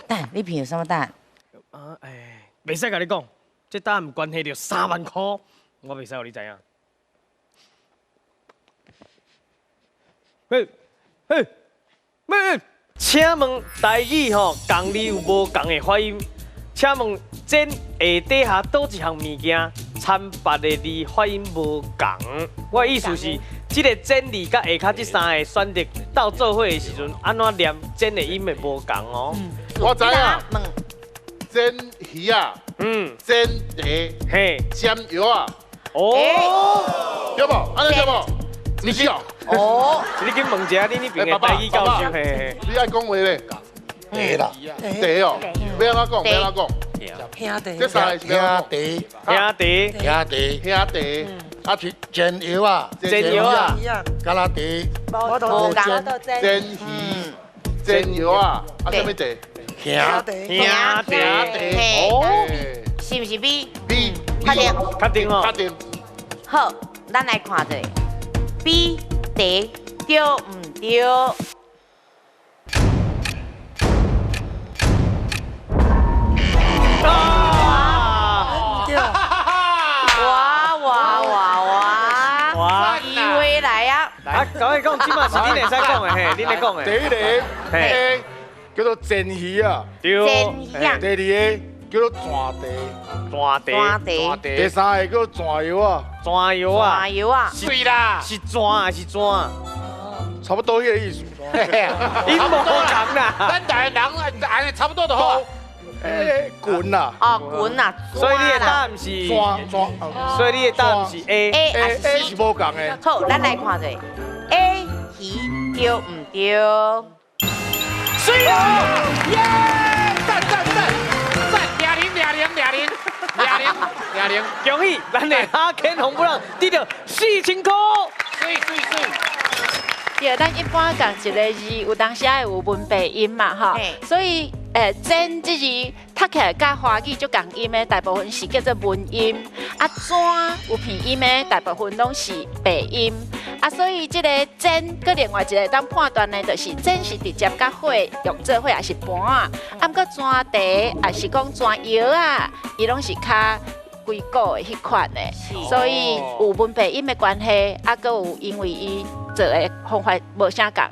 蛋，你凭什么蛋？啊，袂使甲你讲，这答案关系到3万块，我袂使互你知影。嘿，嘿，请问台语吼，共字有无共的发音？请问煎下底下倒一项物件，参别的字发音无共？我的意思是，这个煎字甲下骹这3个选择到做伙的时阵，安怎念煎的音会无共哦？我知影，问煎鱼啊，煎茶，嘿，煎药啊，哦，对不？安尼对不？你是哦，哦，你去问一下你那边的台语教授，嘿嘿。你爱讲话咧，茶啦，茶哦，要安怎讲？要安怎讲？兄弟，这3个是要安怎弟，兄弟，兄弟，讲？兄弟，啊，煎药啊，煎药啊，咖喱弟，无共煎鱼，煎药啊，啊，什么茶？兄弟，兄弟，嘿，哦，是不是 B？ B，确定？确定哦确。定。好，咱来看一下 B 题对唔对？啊！哇！机会来啊！啊，甲你讲，即嘛是恁会使讲的，嘿，恁会讲的。第一个嘿 A 叫做煎鱼啊，对，煎呀第二个叫做泉茶，泉茶，地第三个叫做泉药啊，泉药啊麻，油啊！对啦，是泉还是泉？差不多迄个意思。因无共啦。咱台人安尼差不多就好。滚啦，哦，滚啊！所以你的答案是，泉，所以你的答案是 A。 A 还 A 是 A 是 C？无共的。好，咱来看一下 A 鱼对唔对？水哦！赞，俩零，恭喜咱的哈肯红不让得到4000块。水。对，咱一般讲一个字，有当时爱有文白音嘛，哈嘿，所以煎这字读起来甲华语足共音的，大部分是叫做文音，啊转有片音的，大部分拢是白音，啊所以这个煎，佮另外一个当判断的，就是煎是直接甲火用做火，还是盘啊，啊毋过泉茶还是讲泉药啊，伊拢是较。规个的迄款的，所以有文白音的关系，啊，佮有因为伊做的方法无啥共。